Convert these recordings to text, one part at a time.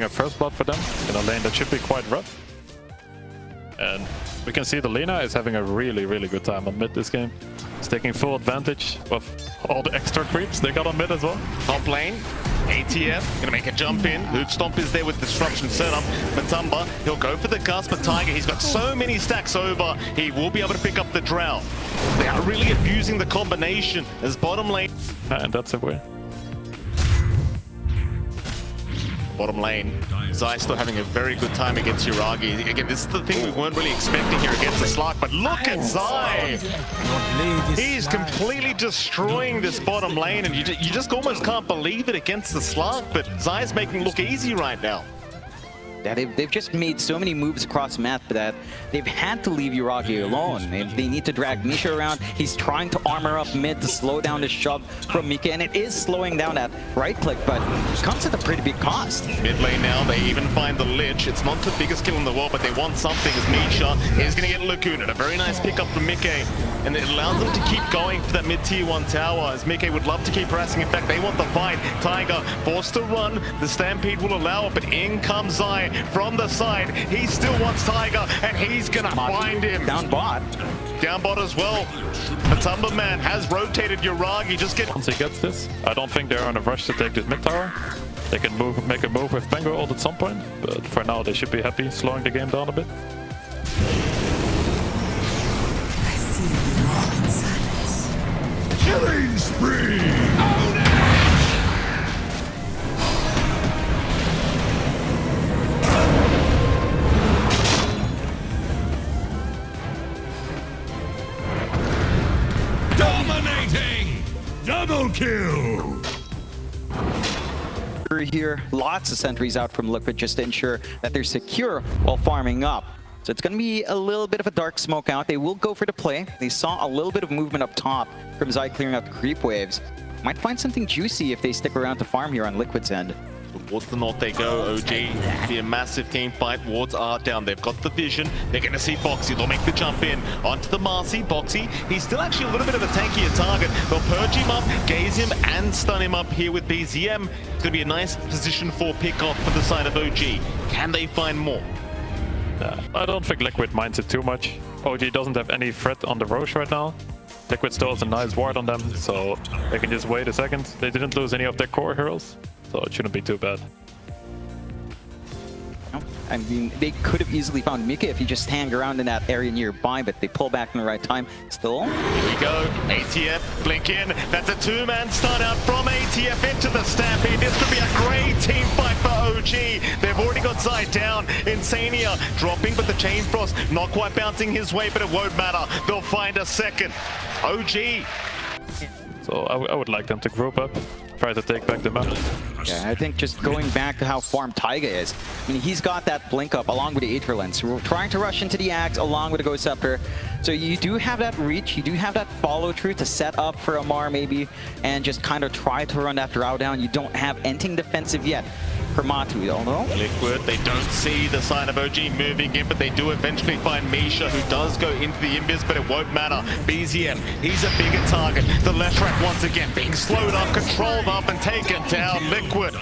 a first blood for them in a lane that should be quite rough. And we can see the Lina is having a really good time on mid this game. He's taking full advantage of all the extra creeps they got on mid as well. Top lane, ATF, gonna make a jump in. Hoot Stomp is there with disruption setup. Matumba, he'll go for the cast, but Tiger, he's got so many stacks over, he will be able to pick up the drow. They are really abusing the combination as bottom lane. And that's a win. Bottom lane, Zai still having a very good time against Yuragi. Again, this is the thing we weren't really expecting here against the Slark, but look at Zai! He's completely destroying this bottom lane, and you just almost can't believe it against the Slark, but Zai's making it look easy right now. Yeah, they've just made so many moves across the map that they've had to leave Yuragi alone. They need to drag Misha around. He's trying to armor up mid to slow down the shove from Mika, and it is slowing down that right click, but it comes at a pretty big cost. Mid lane now, they even find the Lich. It's not the biggest kill in the world, but they want something as Misha is going to get Lacuna. A very nice pickup from Mike, and it allows them to keep going for that mid tier 1 tower, as Mike would love to keep harassing. In fact, they want the fight. Tiger forced to run. The Stampede will allow it, but in comes Zai from the side. He still wants Tiger, and he's gonna find him. Down bot. Down bot as well. Matumba man has rotated Yuragi. Once he gets this, I don't think they're in a rush to take this mid tower. They can make a move with Pango ult at some point, but for now they should be happy slowing the game down a bit. Killing spree! Own it! Dominating! Double kill! Here, lots of sentries out from Liquid just to ensure that they're secure while farming up. So it's going to be a little bit of a dark smoke out. They will go for the play. They saw a little bit of movement up top from Zai clearing out the creep waves. Might find something juicy if they stick around to farm here on Liquid's end. Towards the north they go. OG, be a massive team fight. Wards are down. They've got the vision. They're going to see Boxy. They'll make the jump in onto the Marcy. Boxy, he's still actually a little bit of a tankier target. They'll purge him up, gaze him, and stun him up here with BZM. It's going to be a nice position for pick-off for the side of OG. Can they find more? I don't think Liquid minds it too much. OG doesn't have any threat on the Roche right now. Liquid still has a nice ward on them, so they can just wait a second. They didn't lose any of their core heroes, so it shouldn't be too bad. I mean, they could have easily found Mika if he just hang around in that area nearby, but they pull back in the right time. Still. Here we go. ATF, blink in. That's a two-man stun out from ATF into the Stampede. This could be a great team fight for OG. They've already got Zai down. Insania dropping, but the Chain Frost not quite bouncing his way, but it won't matter. They'll find a second. OG. So I would like them to group up, try to take back the map. Yeah, I think just going back to how farmed Taiga is. I mean, he's got that blink up along with the Aether Lens. We're trying to rush into the Axe along with the Ghost Scepter. So you do have that reach, you do have that follow through to set up for Amar maybe, and just kind of try to run that Drow down. You don't have anything defensive yet for Matu, you don't know? Liquid, they don't see the sign of OG moving in, but they do eventually find Misha, who does go into the Invis, but it won't matter. BZM, he's a bigger target. The left track once again being slowed up, controlled up, and taken down. Liquid.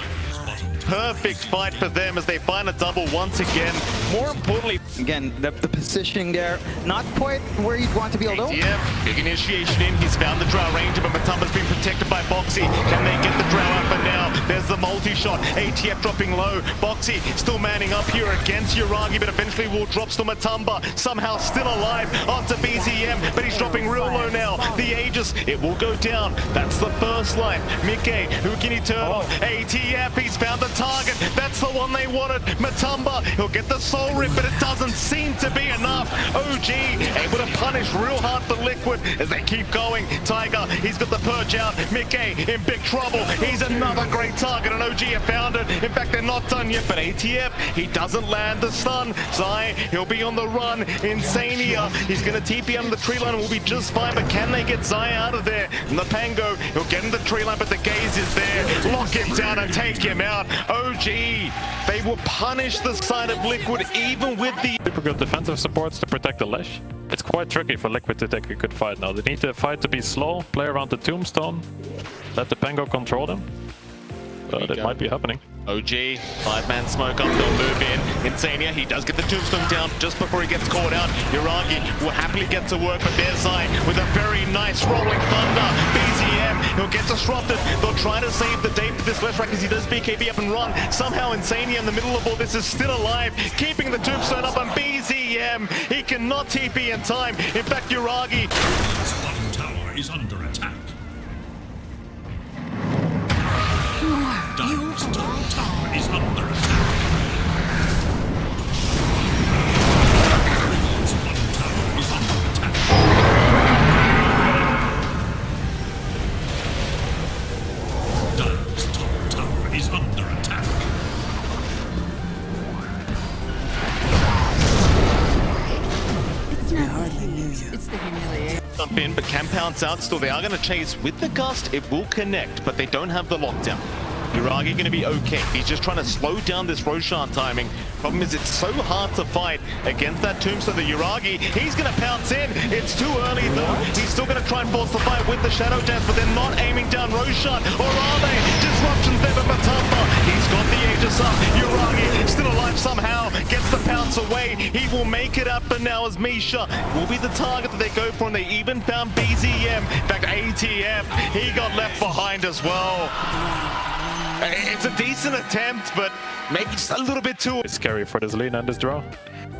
Perfect fight for them as they find a double once again. More importantly, again, the positioning there, not quite where you'd want to be, although. ATF, big initiation in. He's found the Drow Ranger, but Matumba's been protected by Boxy. Can they get the Drow out for now? There's the multi-shot. ATF dropping low. Boxy still manning up here against Yuragi, but eventually will drops to Matumba. Somehow still alive onto BZM, but he's dropping real low now. The Aegis, it will go down. That's the first line. Mickey, who can he turn on? ATF, he's found the target. That's the one they wanted. Matumba, he'll get the soul rip, but it doesn't seem to be enough. OG able to punish real hard for Liquid as they keep going. Tiger, he's got the purge out. Mickey in big trouble. He's another great target, and OG have found it. In fact, they're not done yet, but ATF, he doesn't land the stun. Zai, he'll be on the run. Insania, he's going to TP under the tree line and will be just fine, but can they get Zai out of there? And the Pango, he'll get in the tree line, but the gaze is there. Lock him down and take him out. OG, they will punish the side of Liquid even with the Super good defensive supports to protect the Lesh. It's quite tricky for Liquid to take a good fight now. They need the fight to be slow, play around the Tombstone, let the Pango control them. but it might be happening. OG, 5-man smoke up, they'll move in. Insania, he does get the tombstone down just before he gets caught out. Yuragi will happily get to work, but there's Zai with a very nice rolling thunder. BZM, he'll get disrupted. They'll try to save the day for this left rack as he does BKB up and run. Somehow Insania in the middle of all this is still alive, keeping the tombstone up, and BZM, he cannot TP in time. In fact, Yuragi... This bottom tower is under attack. Dire's top tower is under attack. This bottom tower is under attack. Dire's top tower is under attack. I hardly knew you. It's the humiliation. Jump in, but can pounce out. Still, they are going to chase with the gust. It will connect, but they don't have the lockdown. Yuragi going to be okay. He's just trying to slow down this Roshan timing. Problem is, it's so hard to fight against that tombstone. The Yuragi, he's going to pounce in. It's too early though. He's still going to try and force the fight with the Shadow Dance, but they're not aiming down Roshan. Or are they? Disruptions there, but Matamba, he's got the Aegis up. Yuragi still alive somehow. Gets the pounce away. He will make it up, but now as Misha will be the target that they go for, and they even found BZM. In fact, ATF, he got left behind as well. It's a decent attempt, but maybe just a little bit too... It's scary for this lane and this draw.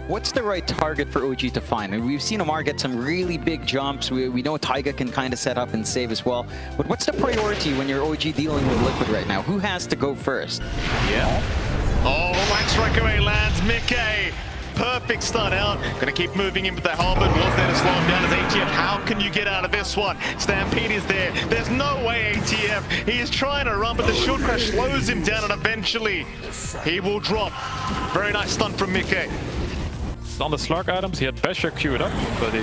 What's the right target for OG to find? I mean, we've seen Amar get some really big jumps. We know Taiga can kind of set up and save as well. But what's the priority when you're OG dealing with Liquid right now? Who has to go first? Yeah. Oh, Wax Strikeaway lands. Mickey. Perfect start out. Gonna keep moving in with the halberd. Was there to slow him down as ATF? How can you get out of this one? Stampede is there. There's no way ATF. He is trying to run, but the shield crash slows him down, and eventually he will drop. Very nice stunt from Mickey. On the Slug items, he had Basher queued up, but he...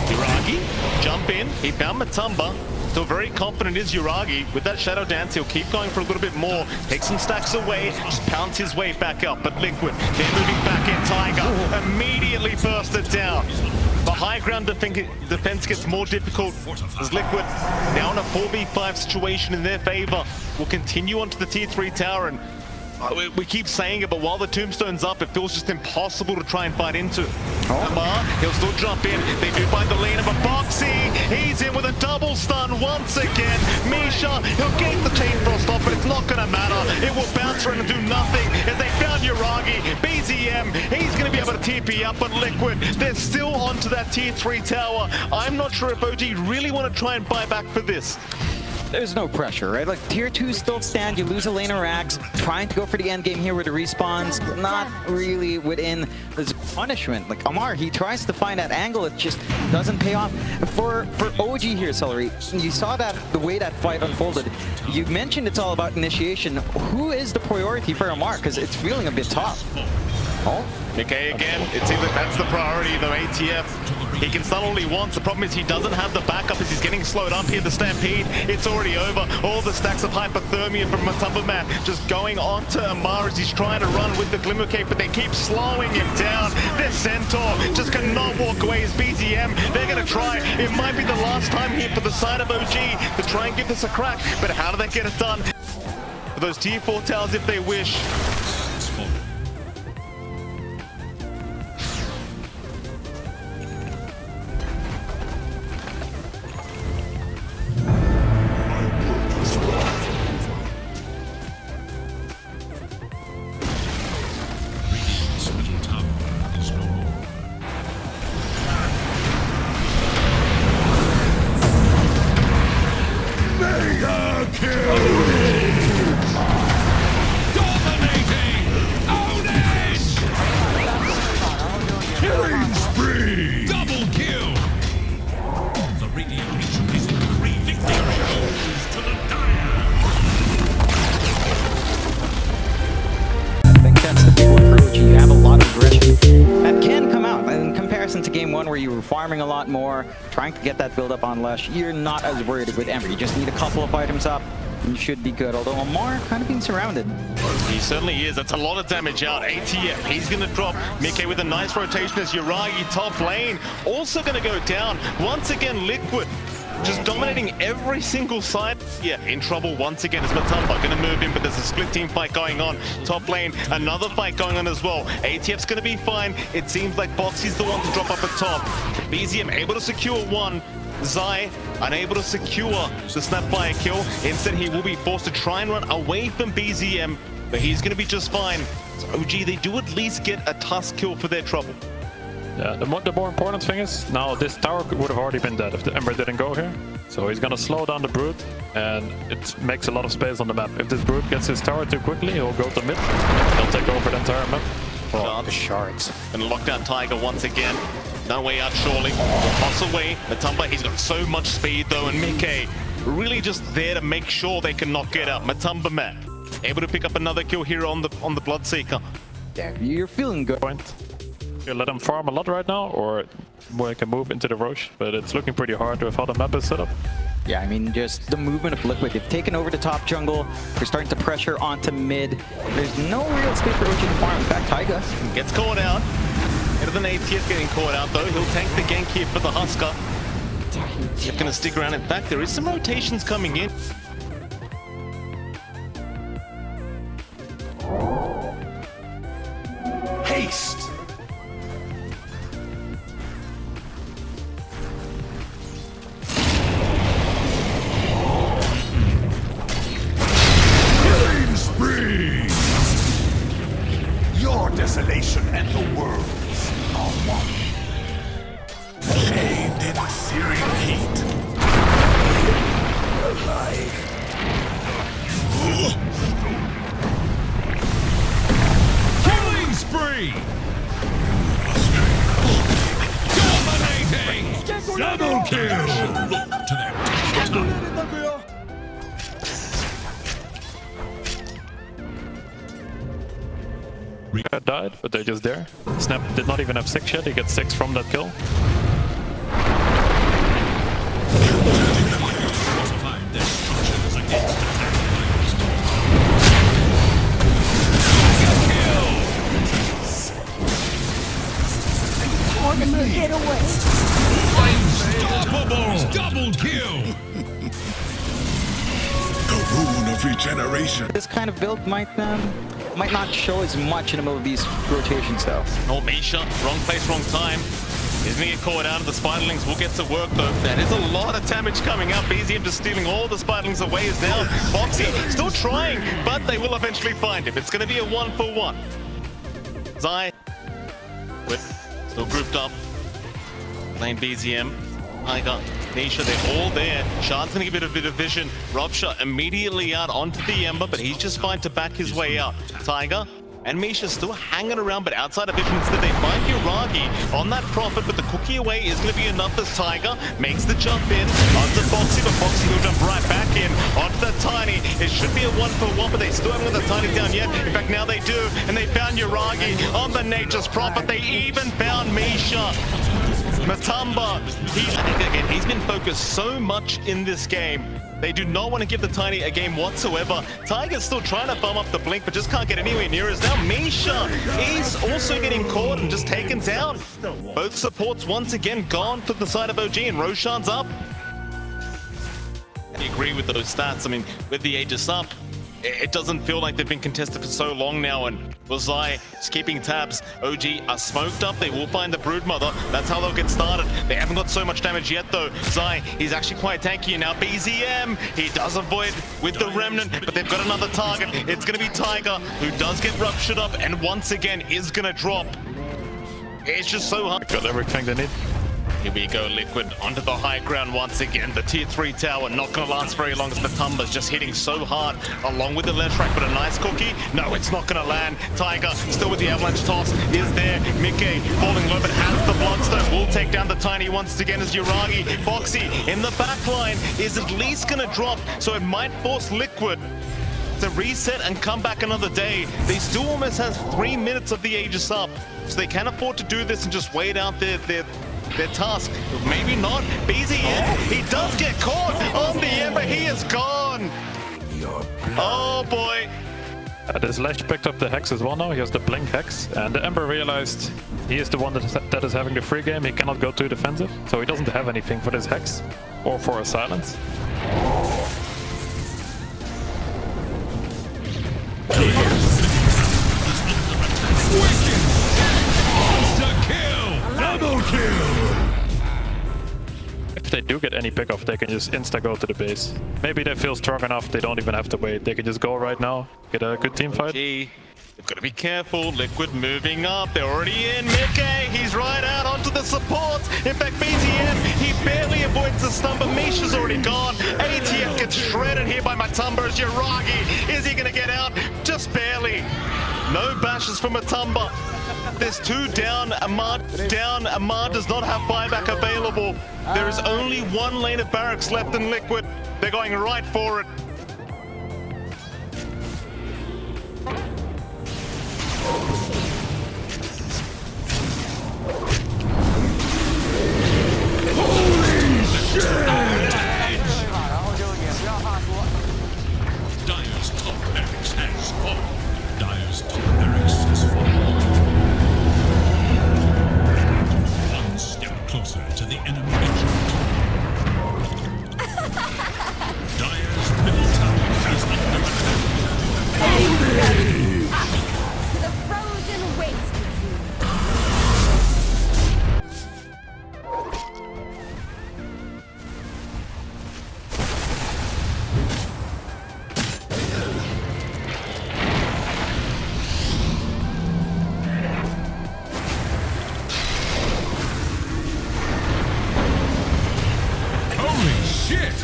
Yuragi, jump in. He found Matamba. Still very confident is Yuragi. With that Shadow Dance, he'll keep going for a little bit more. Take some stacks away, just pounce his way back up. But Liquid, they're moving back in. Tiger immediately bursted down. The high ground defense gets more difficult as Liquid, now in a 4v5 situation in their favor, will continue onto the tier 3 tower. And we keep saying it, but while the tombstone's up, it feels just impossible to try and fight into. Amar, he'll still jump in. They do find the lane of a Boxy. He's in with a double stun once again. Misha, he'll get the Chain Frost off, but it's not going to matter. It will bounce around and do nothing as they found Yuragi. BZM, he's going to be able to TP up, but Liquid, they're still onto that tier 3 tower. I'm not sure if OG really want to try and buy back for this. There's no pressure, right? Like, tier 2 still stand, you lose a lane of racks, trying to go for the end game here with the respawns, not really within this punishment. Like, Amar, he tries to find that angle, it just doesn't pay off. For OG here, Valery, you saw that the way that fight unfolded. You mentioned it's all about initiation. Who is the priority for Amar? Because it's feeling a bit tough. Oh, Mickey again, it seems like that's the priority though. ATF, he can stun all he wants. The problem is he doesn't have the backup as he's getting slowed up here. The Stampede, it's already over. All the stacks of hypothermia from Matamba Man just going on to Amar as he's trying to run with the Glimmer Cape, but they keep slowing him down. This Centaur just cannot walk away as BZM. They're going to try. It might be the last time here for the side of OG to try and give this a crack, but how do they get it done? For those tier 4 towers if they wish. To game 1 where you were farming a lot more, trying to get that build up on Lush, you're not as worried with Ember. You just need a couple of items up and you should be good, although Amar kind of being surrounded. He certainly is. That's a lot of damage out. ATF, he's going to drop. Mickey with a nice rotation as Yuragi top lane. Also going to go down. Once again, Liquid just dominating every single side. Yeah, in trouble once again is Matumba. Gonna move in, but there's a split team fight going on. Top lane, another fight going on as well. ATF's gonna be fine. It seems like Boxy's the one to drop up at top. BZM able to secure one. Zai unable to secure the snapfire kill. Instead, he will be forced to try and run away from BZM, but he's gonna be just fine. So OG, they do at least get a Tusk kill for their trouble. Yeah, the more important thing is, now this tower would have already been dead if the Ember didn't go here. So he's gonna slow down the Brood, and it makes a lot of space on the map. If this Brood gets his tower too quickly, he'll go to mid. He'll take over the entire map. Oh, the shards. And lock down Tiger once again. No way out, surely. Toss away. Matumba, he's got so much speed though, and Mickey really just there to make sure they can knock it out. Matumba map able to pick up another kill here on the Bloodseeker. Yeah, you're feeling good. Point. You let him farm a lot right now, or we can move into the Roche, but it's looking pretty hard with how the map is set up. Yeah, I mean, just the movement of Liquid. They've taken over the top jungle. They're starting to pressure onto mid. There's no real space for OG to farm. In fact, Taiga Gets caught out. Better than ATF getting caught out though. He'll tank the gank here for the Husker. He's gonna stick around. In fact, there is some rotations coming in. Haste! Killing spree! Your desolation and the world's are one. Bathed in searing heat. Alive. Killing spree! Dominating! Double kill! Look to their tactics. Died, but they're just there. Snap did not even have 6 yet. He gets 6 from that kill. Fortified their structures against attack players. Unstoppable! Double kill! The rune of regeneration. this kind of build might not show as much in the middle of these rotations, though. Oh, Misha, wrong place, wrong time. He's gonna get caught out. The Spiderlings will get to work though. That is a lot of damage coming out. BZM just stealing all the Spiderlings away is now. Foxy still trying, but they will eventually find him. It's gonna be a 1-for-1. Zai, still grouped up. Lane BZM, Tiger, Nisha, they're all there. Shard's gonna give it a bit of vision. Robsha immediately out onto the Ember, but he's just fine to back his way out. Tiger and Misha still hanging around, but outside of vision instead they find Uragi on that Prophet, but the cookie away is gonna be enough as Tiger makes the jump in onto Foxy, but Foxy will jump right back in onto the Tiny. It should be a 1-for-1, but they still haven't got the Tiny down yet. In fact, now they do, and they found Uragi on the Nature's Prophet. They even found Misha. Matumba, he's been focused so much in this game. They do not want to give the Tiny a game whatsoever. Tiger's still trying to farm up the Blink, but just can't get anywhere near us. Now Misha is also getting caught and just taken down. Both supports once again gone for the side of OG, and Roshan's up. I agree with those stats. I mean, with the Aegis up, it doesn't feel like they've been contested for so long now, and Zai is keeping tabs. OG are smoked up. They will find the Broodmother. That's how they'll get started. They haven't got so much damage yet, though. Zai, he's actually quite tanky now. BZM, he does avoid with the Remnant, but they've got another target. It's going to be Tiger, who does get ruptured up, and once again is going to drop. It's just so hard. Got everything they need. Here we go, Liquid onto the high ground once again. The tier 3 tower not going to last very long as Matumba's just hitting so hard along with the left track, but a nice cookie. No, it's not going to land. Tiger still with the avalanche toss is there. Mickey falling low, but has the Bloodstone. Will take down the Tiny once again as Uragi. Foxy in the back line is at least going to drop, so it might force Liquid to reset and come back another day. They still almost have 3 minutes of the Aegis up, so they can afford to do this and just wait out their task. Maybe not. BZM, he does get caught on the Ember. He is gone. Oh boy. This Lash picked up the Hex as well now. He has the Blink Hex, and the Ember realized he is the one that is having the free game. He cannot go too defensive, so he doesn't have anything for this Hex or for a Silence. Wicked! Insta-kill! Double kill! If they do get any pickoff, they can just insta-go to the base. Maybe they feel strong enough, they don't even have to wait. They can just go right now, get a good team fight. Gee, they've got to be careful. Liquid moving up. They're already in. Mickey, he's right out onto the supports. In fact, BTM, he barely avoids the stun, but Misha's already gone. ATF gets shredded here by Matumba's Yuragi. Is he going to get out? Just barely. No bashes for Matumba. There's two down. Ahmad down. Ahmad does not have buyback available. There is only one lane of barracks left in Liquid. They're going right for it. Dyer's top barracks has fallen. Dyer's top barracks has fallen. One step closer to the enemy engine. Dyer's middle tower is under attack. The frozen waste. Holy shit!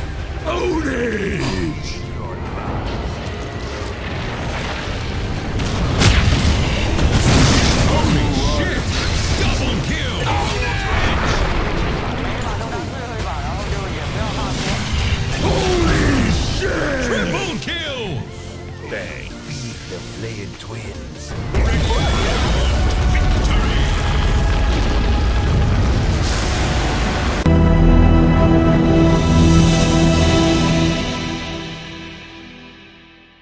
Ownage! Holy shit! Double kill! Holy shit! Triple kill! The Flayed Twins.